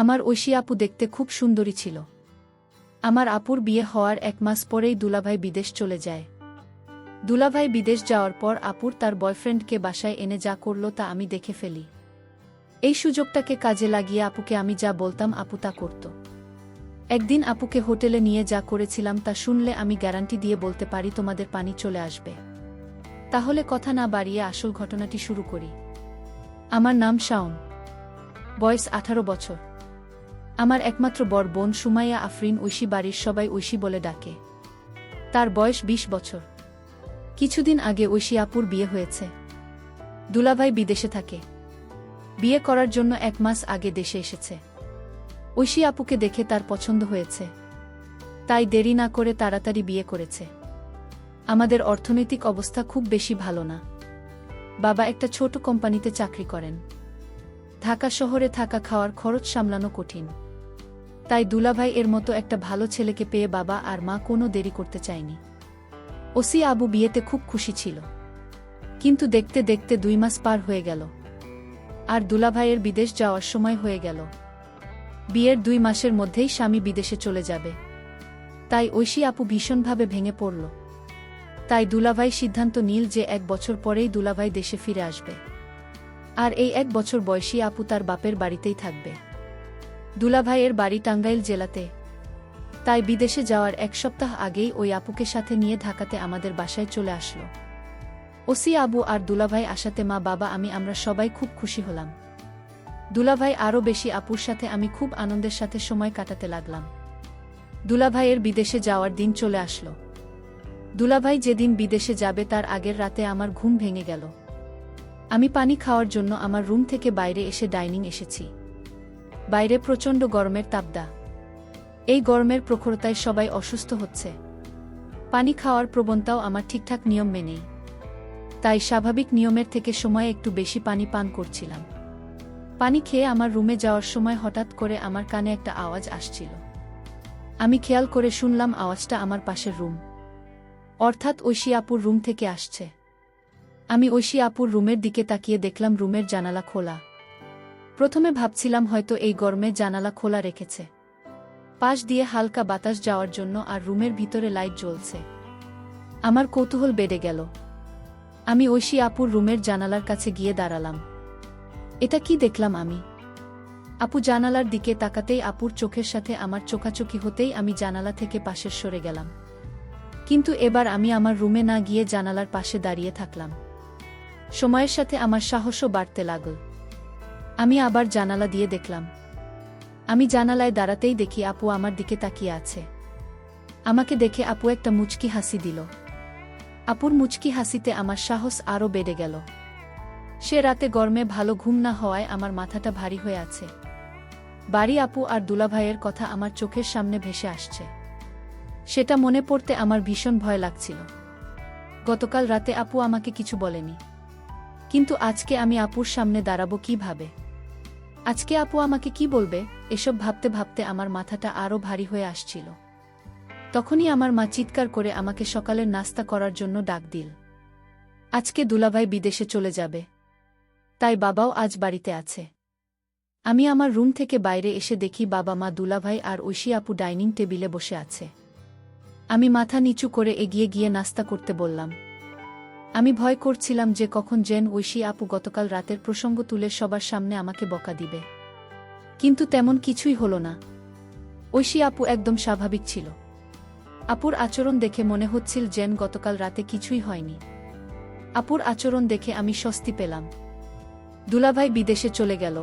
আমার ঐশী আপু দেখতে খুব সুন্দরী ছিল। আমার আপুর বিয়ে হওয়ার 1 মাস পরেই দুলাভাই বিদেশ চলে যায়। দুলাভাই বিদেশ যাওয়ার পর আপুর তার বয়ফ্রেন্ডকে বাসায় এনে যা করল তা আমি দেখে ফেলি। এই সুযোগটাকে কাজে লাগিয়ে আপুকে আমি যা বলতাম আপু তা করত। একদিন আপুকে হোটেলে নিয়ে যা করেছিলাম তা শুনলে আমি গ্যারান্টি দিয়ে বলতে পারি তোমাদের পানি চলে আসবে। তাহলে কথা না বাড়িয়ে আসল ঘটনাটি শুরু করি। আমার নাম শাওন, বয়স 18 বছর। আমার একমাত্র বড় বোন সুমাইয়া আফরিন ঐশী, বাড়ির সবাই ঐশী বলে ডাকে। তার বয়স 20 বছর। কিছুদিন আগে ঐশী আপুর বিয়ে হয়েছে। দুলাভাই বিদেশে থাকে। বিয়ে করার জন্য 1 মাস আগে দেশে এসেছে। ঐশী আপুকে দেখে তার পছন্দ হয়েছে, তাই দেরি না করে তাড়াতাড়ি বিয়ে করেছে। আমাদের অর্থনৈতিক অবস্থা খুব বেশি ভালো না। বাবা একটা ছোট কোম্পানিতে চাকরি করেন। ঢাকা শহরে থাকা খাওয়ার খরচ সামলানো কঠিন। তাই দুলাভাই এর মতো একটা ভালো ছেলেকে পেয়ে বাবা আর মা কোনো দেরি করতে চায়নি। ওসি আবু বিয়েতে খুব খুশি ছিল। কিন্তু দেখতে দেখতে 2 মাস পার হয়ে গেল, আর দুলাভাইয়ের বিদেশ যাওয়ার সময় হয়ে গেল। বিয়ের 2 মাসের মধ্যেই স্বামী বিদেশে চলে যাবে। তাই ঐশী আপু ভীষণভাবে ভেঙে পড়ল। তাই দুলাভাই সিদ্ধান্ত নিল যে 1 বছর পরেই দুলাভাই দেশে ফিরে আসবে, আর এই 1 বছর বয়সী আপু তার বাপের বাড়িতেই থাকবে। দুলাভাইয়ের বাড়ি টাঙ্গাইল জেলাতে। তাই বিদেশে যাওয়ার 1 সপ্তাহ আগেই ওই আপুকে সাথে নিয়ে ঢাকাতে আমাদের বাসায় চলে আসলো। ওসি আবু আর দুলাভাই আসাতে মা বাবা আমরা সবাই খুব খুশি হলাম। দুলাভাই আরও বেশি। আপুর সাথে আমি খুব আনন্দের সাথে সময় কাটাতে লাগলাম। দুলাভাইয়ের বিদেশে যাওয়ার দিন চলে আসলো। দুলাভাই যেদিন বিদেশে যাবে তার আগের রাতে আমার ঘুম ভেঙে গেল। আমি পানি খাওয়ার জন্য আমার রুম থেকে বাইরে এসে ডাইনিং এসেছি। বাইরে প্রচণ্ড গরমের তাপদা। এই গরমের প্রখরতায় সবাই অসুস্থ হচ্ছে। পানি খাওয়ার প্রবণতাও আমার ঠিকঠাক নিয়ম মেনেই। তাই স্বাভাবিক নিয়মের থেকে সময়ে একটু বেশি পানি পান করছিলাম। পানি খেয়ে আমার রুমে যাওয়ার সময় হঠাৎ করে আমার কানে একটা আওয়াজ আসছিল। আমি খেয়াল করে শুনলাম আওয়াজটা আমার পাশের রুম, অর্থাৎ ঐশী আপুর রুম থেকে আসছে। আমি ঐশী আপুর রুমের দিকে তাকিয়ে দেখলাম রুমের জানালা খোলা। প্রথমে ভাবছিলাম হয়তো এই গরমে জানালা খোলা রেখেছে, পাশ দিয়ে হালকা বাতাস যাওয়ার জন্য, আর রুমের ভিতরে লাইট জ্বলছে। আমার কৌতূহল বেড়ে গেল। আমি ঐশী আপুর রুমের জানালার কাছে গিয়ে দাঁড়ালাম। এটা কি দেখলাম আমি? আপু জানালার দিকে তাকাতেই আপুর চোখের সাথে আমার চোখাচোখি হতেই আমি জানালা থেকে পাশের সরে গেলাম। কিন্তু এবার আমি আমার রুমে না গিয়ে জানালার পাশে দাঁড়িয়ে থাকলাম। সময়ের সাথে আমার সাহসও বাড়তে লাগল। আমি আবার জানালা দিয়ে দেখলাম। আমি জানালায় দাঁড়াতেই দেখি আপু আমার দিকে তাকিয়ে আছে। আমাকে দেখে আপু একটা মুচকি হাসি দিল। আপুর মুচকি হাসিতে আমার সাহস আরও বেড়ে গেল। সে রাতে গরমে ভালো ঘুম না হওয়ায় আমার মাথাটা ভারী হয়ে আছে। বাড়ি আপু আর দুলাভাইয়ের কথা আমার চোখের সামনে ভেসে আসছে। সেটা মনে পড়তে আমার ভীষণ ভয় লাগছিল। গতকাল রাতে আপু আমাকে কিছু বলেনি, কিন্তু আজকে আমি আপুর সামনে দাঁড়াবো কিভাবে? আজকে আপু আমাকে কি বলবে? এসব ভাবতে ভাবতে আমার মাথাটা আরও ভারী হয়ে আসছিল। তখনই আমার মা চিৎকার করে আমাকে সকালের নাস্তা করার জন্য ডাক দিল। আজকে দুলাভাই বিদেশে চলে যাবে, তাই বাবাও আজ বাড়িতে আছে। আমি আমার রুম থেকে বাইরে এসে দেখি বাবা, মা, দুলাভাই আর ঐশী আপু ডাইনিং টেবিলে বসে আছে। আমি মাথা নিচু করে এগিয়ে গিয়ে নাস্তা করতে বললাম। আমি ভয় করছিলাম যে কখন যেন ঐশী আপু গতকাল রাতের প্রসঙ্গ তুলে সবার সামনে আমাকে বকা দিবে। কিন্তু তেমন কিছুই হলো না। ঐশী আপু একদম স্বাভাবিক ছিল। আপুর আচরণ দেখে মনে হচ্ছিল যেন গতকাল রাতে কিছুই হয়নি। আপুর আচরণ দেখে আমি স্বস্তি পেলাম। দুলাভাই বিদেশে চলে গেল।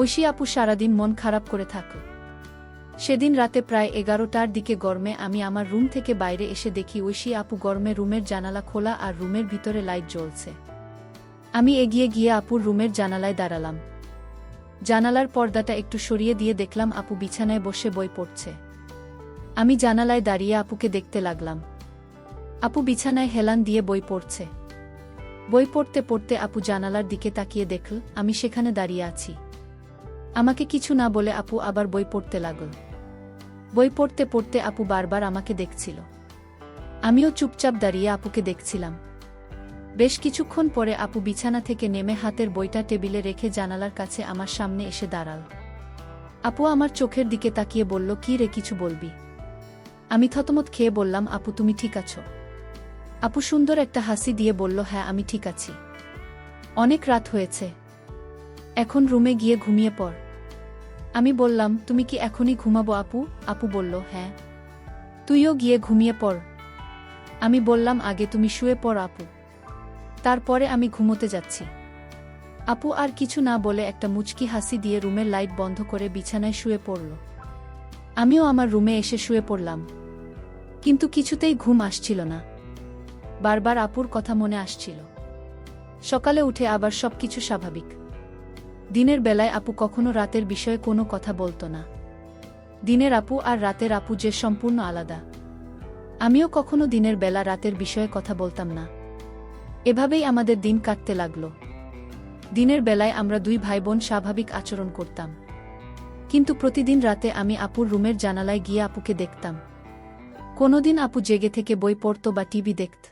ঐশী আপু সারাদিন মন খারাপ করে থাকল। সেদিন রাতে প্রায় 11টার দিকে গরমে আমি আমার রুম থেকে বাইরে এসে দেখি ঐশী আপু গরমে রুমের জানালা খোলা আর রুমের ভিতরে লাইট জ্বলছে। আমি এগিয়ে গিয়ে আপুর রুমের জানালায় দাঁড়ালাম। জানালার পর্দাটা একটু সরিয়ে দিয়ে দেখলাম আপু বিছানায় বসে বই পড়ছে। আমি জানালায় দাঁড়িয়ে আপুকে দেখতে লাগলাম। আপু বিছানায় হেলান দিয়ে বই পড়ছে। বই পড়তে পড়তে আপু জানালার দিকে তাকিয়ে দেখল আমি সেখানে দাঁড়িয়ে আছি। আমাকে কিছু না বলে আপু আবার বই পড়তে লাগল। বই পড়তে পড়তে আপু বারবার আমাকে দেখছিল। আমিও চুপচাপ দাঁড়িয়ে আপুকে দেখছিলাম। বেশ কিছুক্ষণ পরে আপু বিছানা থেকে নেমে হাতের বইটা টেবিলে রেখে জানালার কাছে আমার সামনে এসে দাঁড়াল। আপু আমার চোখের দিকে তাকিয়ে বলল, কি রে, কিছু বলবি? আমি থতমত খেয়ে বললাম, আপু তুমি ঠিক আছো? আপু সুন্দর একটা হাসি দিয়ে বলল, হ্যাঁ আমি ঠিক আছি। অনেক রাত হয়েছে, এখন রুমে গিয়ে ঘুমিয়ে পড়। আমি বললাম, তুমি কি এখনই ঘুমাবো আপু? আপু বলল, হ্যাঁ। তুইও গিয়ে ঘুমিয়ে পড়। আমি বললাম, আগে তুমি শুয়ে পড় আপু, তারপরে আমি ঘুমোতে যাচ্ছি। আপু আর কিছু না বলে একটা মুচকি হাসি দিয়ে রুমের লাইট বন্ধ করে বিছানায় শুয়ে পড়ল। আমিও আমার রুমে এসে শুয়ে পড়লাম, কিন্তু কিছুতেই ঘুম আসছিল না। বারবার আপুর কথা মনে আসছিল। সকালে উঠে আবার সবকিছু স্বাভাবিক। দিনের বেলায় আপু কখনো রাতের বিষয়ে কোনো কথা বলতো না। দিনের আপু আর রাতের আপু যে সম্পূর্ণ আলাদা। আমিও কখনো দিনের বেলা রাতের বিষয়ে কথা বলতাম না। এভাবেই আমাদের দিন কাটতে লাগলো। দিনের বেলায় আমরা দুই ভাইবোন স্বাভাবিক আচরণ করতাম, কিন্তু প্রতিদিন রাতে আমি আপুর রুমের জানালায় গিয়ে আপুকে দেখতাম। কোনোদিন আপু জেগে থেকে বই পড়ত বা টিভি দেখত,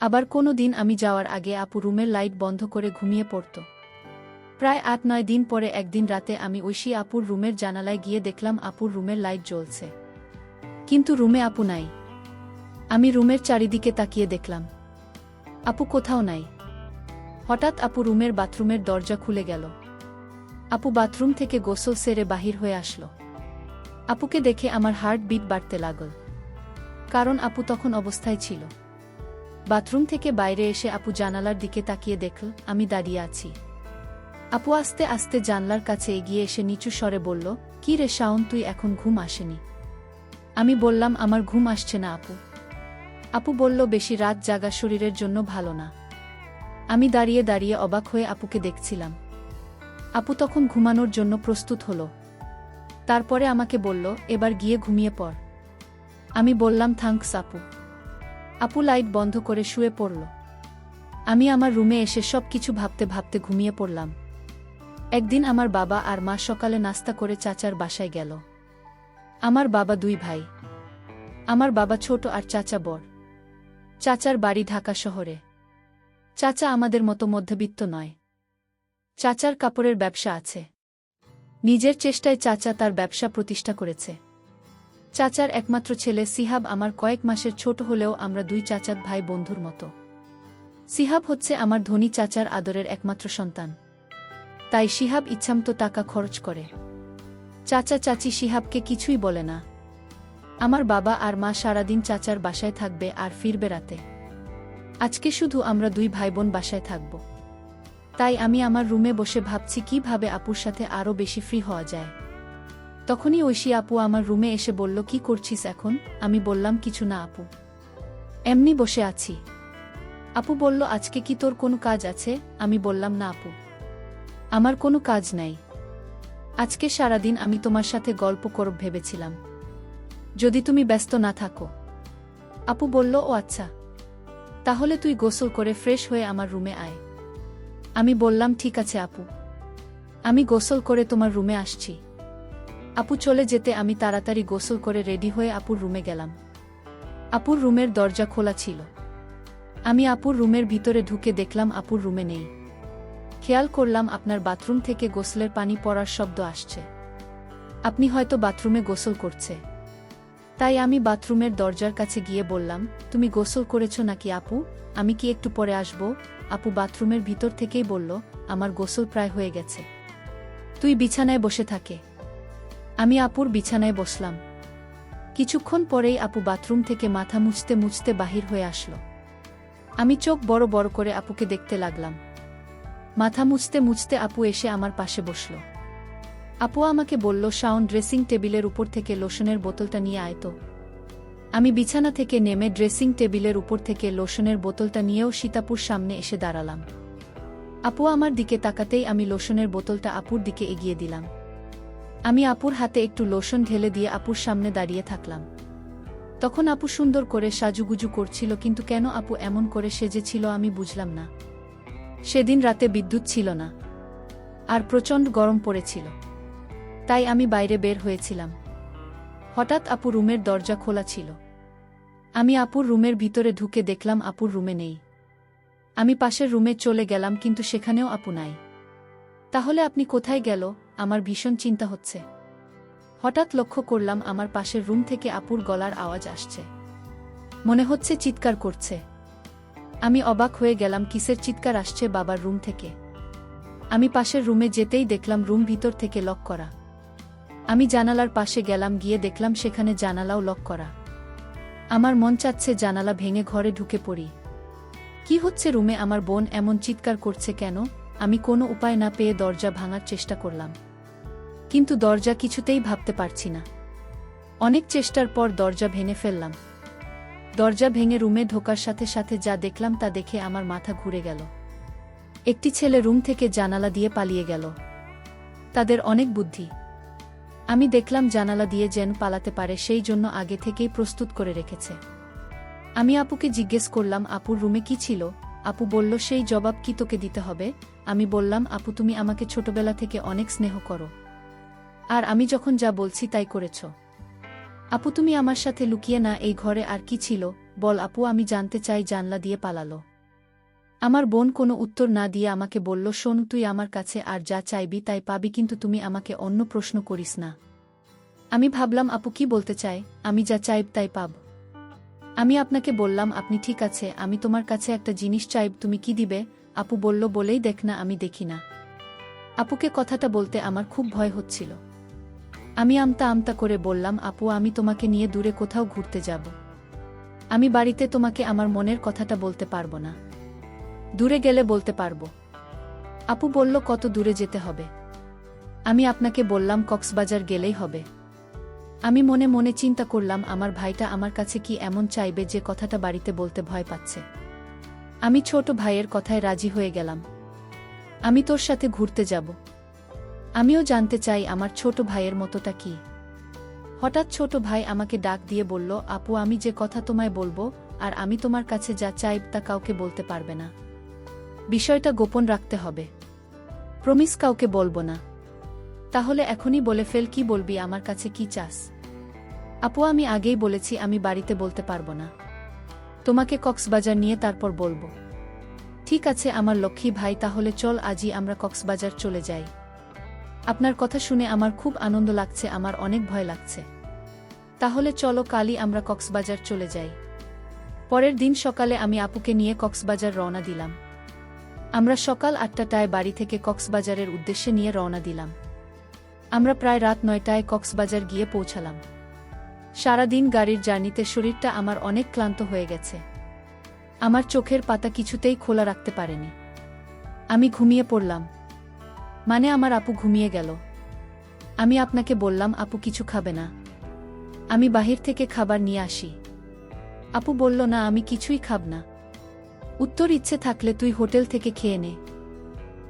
আবার কোনোদিন আমি যাওয়ার আগে আপু রুমের লাইট বন্ধ করে ঘুমিয়ে পড়ত। প্রায় ৮-৯ দিন পরে একদিন রাতে আমি ঐশী আপুর রুমের জানালায় গিয়ে দেখলাম আপুর রুমের লাইট জ্বলছে, কিন্তু রুমে আপু নাই। আমি রুমের চারিদিকে তাকিয়ে দেখলাম, আপু কোথাও নাই। হঠাৎ আপু রুমের বাথরুমের দরজা খুলে গেল। আপু বাথরুম থেকে গোসল সেরে বাহির হয়ে আসলো। আপুকে দেখে আমার হার্ট বিট বাড়তে লাগল, কারণ আপু তখন অবস্থায় ছিল। বাথরুম থেকে বাইরে এসে আপু জানালার দিকে তাকিয়ে দেখল আমি দাঁড়িয়ে আছি। আপু আস্তে আস্তে জানলার কাছে এগিয়ে এসে নিচু স্বরে বলল, কি রে শাওন, তুই এখন ঘুম আসেনি? আমি বললাম, আমার ঘুম আসছে না আপু। আপু বলল, বেশি রাত জাগা শরীরের জন্য ভালো না। আমি দাঁড়িয়ে দাঁড়িয়ে অবাক হয়ে আপুকে দেখছিলাম। আপু তখন ঘুমানোর জন্য প্রস্তুত হলো। তারপরে আমাকে বলল, এবার গিয়ে ঘুমিয়ে পড়। আমি বললাম, থ্যাঙ্কস আপু। আপু লাইট বন্ধ করে শুয়ে পড়ল। আমি আমার রুমে এসে সব কিছু ভাবতে ভাবতে ঘুমিয়ে পড়লাম। একদিন আমার বাবা আর মা সকালে নাস্তা করে চাচার বাসায় গেল। আমার বাবা দুই ভাই। আমার বাবা ছোট আর চাচা বড়। চাচার বাড়ি ঢাকা শহরে। চাচা আমাদের মতো মধ্যবিত্ত নয়। চাচার কাপড়ের ব্যবসা আছে। নিজের চেষ্টায় চাচা তার ব্যবসা প্রতিষ্ঠা করেছে। চাচার একমাত্র ছেলে সিহাব আমার কয়েক মাসের ছোট হলেও আমরা দুই চাচাত ভাই বন্ধুর মতো। সিহাব হচ্ছে আমার ধনী চাচার আদরের একমাত্র সন্তান। তাই সিহাব ইচ্ছামতো টাকা খরচ করে। চাচা চাচি সিহাবকে কিছুই বলে না। আমার বাবা আর মা সারাদিন চাচার বাসায় থাকবে আর ফিরবে রাতে। আজকে শুধু আমরা দুই ভাইবোন বাসায় থাকব। তাই আমি আমার রুমে বসে ভাবছি কিভাবে আপুর সাথে আরও বেশি ফ্রি হওয়া যায়। তখনই ঐশী আপু আমার রুমে এসে বলল, কি করছিস এখন? আমি বললাম, কিছু না আপু, এমনি বসে আছি। আপু বলল, আজকে কি তোর কোনো কাজ আছে? আমি বললাম, না আপু, আমার কোনো কাজ নাই। আজকে সারাদিন আমি তোমার সাথে গল্প করব ভেবেছিলাম, যদি তুমি ব্যস্ত না থাকো। আপু বলল, ও আচ্ছা, তাহলে তুই গোসল করে ফ্রেশ হয়ে আমার রুমে আয়। আমি বললাম, ঠিক আছে আপু, আমি গোসল করে তোমার রুমে আসছি। আপু চলে যেতে আমি তাড়াতাড়ি গোসল করে রেডি হয়ে আপুর রুমে গেলাম। আপুর রুমের দরজা খোলা ছিল। আমি আপুর রুমের ভিতরে ঢুকে দেখলাম আপুর রুমে নেই। খেয়াল করলাম আপনার বাথরুম থেকে গোসলের পানি পড়ার শব্দ আসছে। আপনি হয়তো বাথরুমে গোসল করছে। তাই আমি বাথরুমের দরজার কাছে গিয়ে বললাম, তুমি গোসল করেছো নাকি আপু? আমি কি একটু পরে আসব? আপু বাথরুমের ভিতর থেকেই বলল, আমার গোসল প্রায় হয়ে গেছে, তুই বিছানায় বসে থাকে। আমি আপুর বিছানায় বসলাম। কিছুক্ষণ পরেই আপু বাথরুম থেকে মাথা মুছতে মুছতে বাহির হয়ে আসলো। আমি চোখ বড় বড় করে আপুকে দেখতে লাগলাম। মাথা মুছতে মুছতে আপু এসে আমার পাশে বসল। আপু আমাকে বলল, শাওন, ড্রেসিং টেবিলের উপর থেকে লোশনের বোতলটা নিয়ে আয় তো। আমি বিছানা থেকে নেমে ড্রেসিং টেবিলের উপর থেকে লোশনের বোতলটা নিয়েও সীতাপুর সামনে এসে দাঁড়ালাম। আপু আমার দিকে তাকাতেই আমি লোশনের বোতলটা আপুর দিকে এগিয়ে দিলাম। আমি আপুর হাতে একটু লোশন ঢেলে দিয়ে আপুর সামনে দাঁড়িয়ে থাকলাম। তখন আপু সুন্দর করে সাজুগুজু করছিল, কিন্তু কেন আপু এমন করে সেজেছিল আমি বুঝলাম না। সেদিন রাতে বিদ্যুৎ ছিল না, আর প্রচণ্ড গরম পড়েছিল। তাই আমি বাইরে বের হয়েছিলাম। হঠাৎ আপু রুমের দরজা খোলা ছিল। আমি আপুর রুমের ভিতরে ঢুকে দেখলাম আপুর রুমে নেই। আমি পাশের রুমে চলে গেলাম, কিন্তু সেখানেও আপু নাই। তাহলে আপনি কোথায় গেল? আমার ভীষণ চিন্তা হচ্ছে। হঠাৎ লক্ষ্য করলাম আমার পাশের রুম থেকে আপুর গলার আওয়াজ আসছে। মনে হচ্ছে চিৎকার করছে। আমি অবাক হয়ে গেলাম, কিসের চিৎকার আসছে বাবার রুম থেকে। আমি পাশের রুমে যেতেই দেখলাম রুম ভিতর থেকে লক করা। আমি জানালার পাশে গেলাম, গিয়ে দেখলাম সেখানে জানালাও লক করা। আমার মন চাচ্ছে জানালা ভেঙে ঘরে ঢুকে পড়ি। কি হচ্ছে রুমে? আমার বোন এমন চিৎকার করছে কেন? আমি কোনো উপায় না পেয়ে দরজা ভাঙার চেষ্টা করলাম, কিন্তু দরজা কিছুতেই ভাবতে পারছি না। অনেক চেষ্টার পর দরজা ভেঙে ফেললাম। দরজা ভেঙে রুমে ঢোকার সাথে সাথে যা দেখলাম তা দেখে আমার মাথা ঘুরে গেল। একটি ছেলে রুম থেকে জানালা দিয়ে পালিয়ে গেল। তাদের অনেক বুদ্ধি। আমি দেখলাম জানালা দিয়ে যেন পালাতে পারে সেই জন্য আগে থেকেই প্রস্তুত করে রেখেছে। আমি আপুকে জিজ্ঞেস করলাম, আপুর রুমে কি ছিল? আপু বলল, সেই জবাব কি তোকে দিতে হবে? আমি বললাম, আপু তুমি আমাকে ছোটবেলা থেকে অনেক স্নেহ করো, আর আমি যখন যা বলছি তাই করেছ। আপু তুমি আমার সাথে লুকিয়ে না, এই ঘরে আর কি ছিল বল আপু, আমি জানতে চাই। জানলা দিয়ে পালালো। আমার বোন কোনো উত্তর না দিয়ে আমাকে বলল, শোন, তুই আমার কাছে আর যা চাইবি তাই পাবি, কিন্তু তুমি আমাকে অন্য প্রশ্ন করিস না। আমি ভাবলাম আপু কি বলতে চাই, আমি যা চাইব তাই পাব। আমি আপনাকে বললাম, আপনি ঠিক আছে, আমি তোমার কাছে একটা জিনিস চাইব, তুমি কি দিবে? আপু বলল, বলেই দেখ না, আমি দেখি না। আপুকে কথাটা বলতে আমার খুব ভয় হচ্ছিল। আমি আমতা আমতা করে বললাম, আপু আমি তোমাকে নিয়ে দূরে কোথাও ঘুরতে যাব। আমি বাড়িতে তোমাকে আমার মনের কথাটা বলতে পারবো না। দূরে গেলে বলতে পারবো। আপু বলল, কত দূরে যেতে হবে? আমি আপনাকে বললাম কক্সবাজার গেলেই হবে। আমি মনে মনে চিন্তা করলাম, আমার ভাইটা আমার কাছে কি এমন চাইবে যে কথাটা বাড়িতে বলতে ভয় পাচ্ছে। আমি ছোট ভাইয়ের কথায় রাজি হয়ে গেলাম। আমি তোর সাথে ঘুরতে যাব। আমিও জানতে চাই আমার ছোট ভাইয়ের মতোটা কি। হঠাৎ ছোট ভাই আমাকে ডাক দিয়ে বলল, আপু আমি যে কথা তোমায় বলবো আর আমি তোমার কাছে যা চাইব তা কাউকে বলতে পারবে না। বিষয়টা গোপন রাখতে হবে। প্রমিস কাউকে বলবো না। তাহলে এখনই বলে ফেল, কি বলবি, আমার কাছে কি চাস? আপু আমি আগেই বলেছি আমি বাড়িতে বলতে পারবো না। তোমাকে কক্সবাজার নিয়ে তারপর বলবো। ঠিক আছে আমার লক্ষ্মী ভাই, তাহলে চল আজই আমরা কক্সবাজার চলে যাই। আপনার কথা শুনে আমার খুব আনন্দ লাগছে, আমার অনেক ভয় লাগছে। তাহলে চলো কালই আমরা কক্সবাজার চলে যাই। পরের দিন সকালে আমি আপুকে নিয়ে কক্সবাজার রওনা দিলাম। আমরা সকাল ৮টায় বাড়ি থেকে কক্সবাজারের উদ্দেশ্যে নিয়ে রওনা দিলাম। আমরা প্রায় রাত ৯টায় কক্সবাজার গিয়ে পৌঁছালাম। সারাদিন গাড়ির জার্নিতে শরীরটা আমার অনেক ক্লান্ত হয়ে গেছে। আমার চোখের পাতা কিছুতেই খোলা রাখতে পারেনি। আমি ঘুমিয়ে পড়লাম। মানে আমার আপু ঘুমিয়ে গেল। আমি আপনাকে বললাম, আপু কিছু খাবে না? আমি বাহির থেকে খাবার নিয়ে আসি। আপু বলল, না আমি কিছুই খাব না। উত্তর, ইচ্ছে থাকলে তুই হোটেল থেকে খেয়ে নে।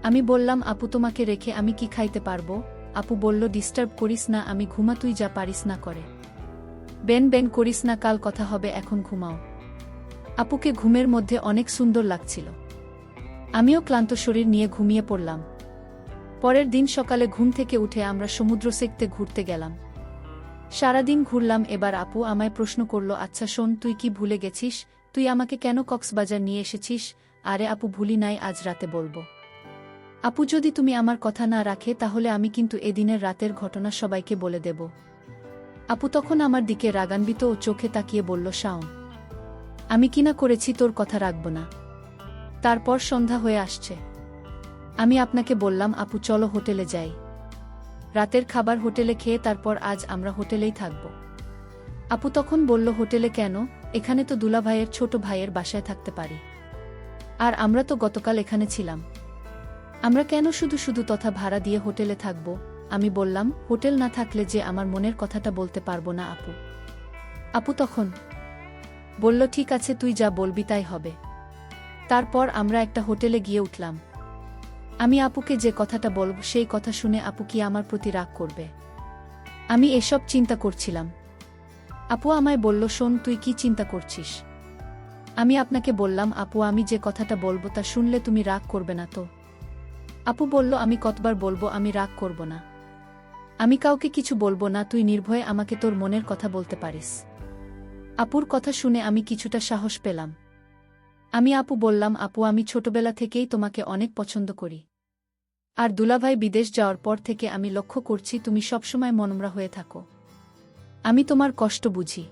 আমি বললাম, আপু তোমাকে রেখে আমি কি খাইতে পারবো? আপু বলল, ডিস্টার্ব করিস না, আমি ঘুমা, তুই যা পারিস না করে। বেন বেন করিস না, কাল কথা হবে, এখন ঘুমাও। আপুকে ঘুমের মধ্যে অনেক সুন্দর লাগছিল। আমিও ক্লান্ত শরীর নিয়ে ঘুমিয়ে পড়লাম। পরের দিন সকালে ঘুম থেকে উঠে আমরা সমুদ্র সেকতে ঘুরতে গেলাম। সারাদিন ঘুরলাম। এবার আপু আমায় প্রশ্ন করল, আচ্ছা শোন, তুই কি ভুলে গেছিস? তুই আমাকে কেন কক্সবাজার নিয়ে এসেছিস? আরে আপু ভুলি নাই, আজ রাতে বলবো। আপু যদি তুমি আমার কথা না রাখে তাহলে আমি কিন্তু এদিনের রাতের ঘটনা সবাইকে বলে দেব। আপু তখন আমার দিকে রাগান্বিত ও চোখে তাকিয়ে বলল, শাওন, আমি কিনা করেছি তোর কথা রাখব না? তারপর সন্ধ্যা হয়ে আসছে। আমি আপনাকে বললাম, আপু চলো হোটেলে যাই। রাতের খাবার হোটেলে খেয়ে তারপর আজ আমরা হোটেলেই থাকব। আপু তখন বলল, হোটেলে কেন? এখানে তো দুলাভাইয়ের ছোট ভাইয়ের বাসায় থাকতে পারি। আর আমরা তো গতকাল এখানে ছিলাম। আমরা কেন শুধু শুধু তথা ভাড়া দিয়ে হোটেলে থাকব? আমি বললাম, হোটেল না থাকলে যে আমার মনের কথাটা বলতে পারবো না আপু। আপু তখন বলল, ঠিক আছে তুই যা বলবি তাই হবে। তারপর আমরা একটা হোটেলে গিয়ে উঠলাম। আমি আপুকে যে কথাটা বলব সেই কথা শুনে আপু কি আমার প্রতি রাগ করবে? আমি এসব চিন্তা করছিলাম। আপু আমায় বলল, শোন, তুই কি চিন্তা করছিস? আমি আপনাকে বললাম, আপু আমি যে কথাটা বলবো তা শুনলে তুমি রাগ করবে না তো? আপু বলল, আমি কতবার বলবো আমি রাগ করব না। আমি কাউকে কিছু বলবো না, তুই নির্ভয়ে আমাকে তোর মনের কথা বলতে পারিস। আপুর কথা শুনে আমি কিছুটা সাহস পেলাম। আমি আপু বললাম, আপু আমি ছোটবেলা থেকেই তোমাকে অনেক পছন্দ করি। আর দুলাভাই বিদেশ যাওয়ার পর থেকে আমি লক্ষ্য করছি তুমি সবসময় মনমরা হয়ে থাকো। আমি তোমার কষ্ট বুঝি।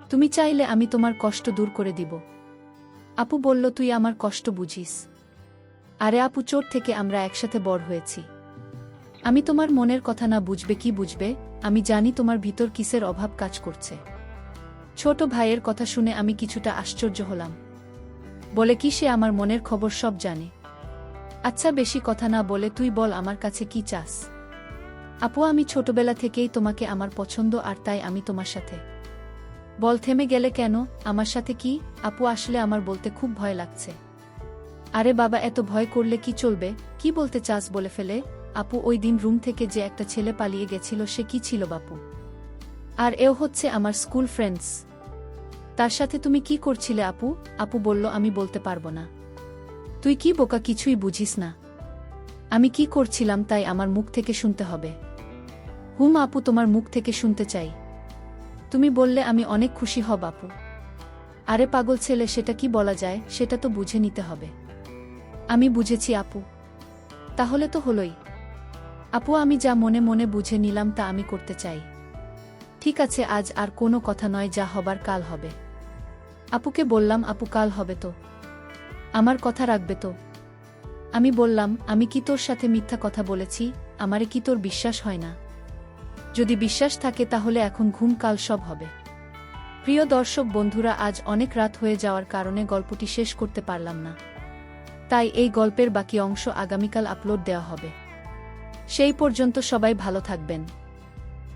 তুমি চাইলে আমি তোমার কষ্ট দূর করে দিব। আপু বলল, তুই আমার কষ্ট বুঝিস? আরে আপু, চোট থেকে আমরা একসাথে বড় হয়েছি। আমি তোমার মনের কথা না বুঝবে কি বুঝবে? আমি জানি তোমার ভিতর কিসের অভাব কাজ করছে। ছোট ভাইয়ের কথা শুনে আমি কিছুটা আশ্চর্য হলাম। বলে কি সে আমার মনের খবর সব জানে? আচ্ছা, বেশি কথা না বলে তুই বল আমার কাছে কি চাস? আপু, আমি ছোটবেলা থেকেই তোমাকে আমার পছন্দ, আর তাই আমি তোমার সাথে। বল, থেমে গেলে কেন? আমার সাথে কি? আপু, আসলে আমার বলতে খুব ভয় লাগছে। আরে বাবা, এত ভয় করলে কি চলবে? কি বলতে চাস বলে ফেলে। আপু, ওই দিন রুম থেকে যে একটা ছেলে পালিয়ে গেছিল সে কি ছিল বাপু? আর এও হচ্ছে আমার স্কুল ফ্রেন্ডস। তার সাথে তুমি কি করছিলে আপু? আপু বলল, আমি বলতে পারবো না। তুই কি বোকা, কিছুই বুঝিস না? আমি কি করছিলাম তাই আমার মুখ থেকে শুনতে হবে? হুম আপু, তোমার মুখ থেকে শুনতে চাই। তুমি বললে আমি অনেক খুশি হব আপু। আরে পাগল ছেলে, সেটা কি বলা যায়? সেটা তো বুঝে নিতে হবে। আমি বুঝেছি আপু। তাহলে তো হলোই। আপু, আমি যা মনে মনে বুঝে নিলাম তা আমি করতে চাই। ঠিক আছে, আজ আর কোনো কথা নয়, যা হবার কাল হবে। আপুকে বললাম, আপু কাল হবে তো? আমার কথা রাখবে তো? আমি বললাম, আমি কি তোর সাথে মিথ্যা কথা বলেছি? আমারে কি তোর বিশ্বাস হয় না? যদি বিশ্বাস থাকে তাহলে এখন ঘুম, কাল সব হবে। প্রিয় দর্শক বন্ধুরা, আজ অনেক রাত হয়ে যাওয়ার কারণে গল্পটি শেষ করতে পারলাম না। তাই এই গল্পের বাকি অংশ আগামীকাল আপলোড দেওয়া হবে। সেই পর্যন্ত সবাই ভালো থাকবেন।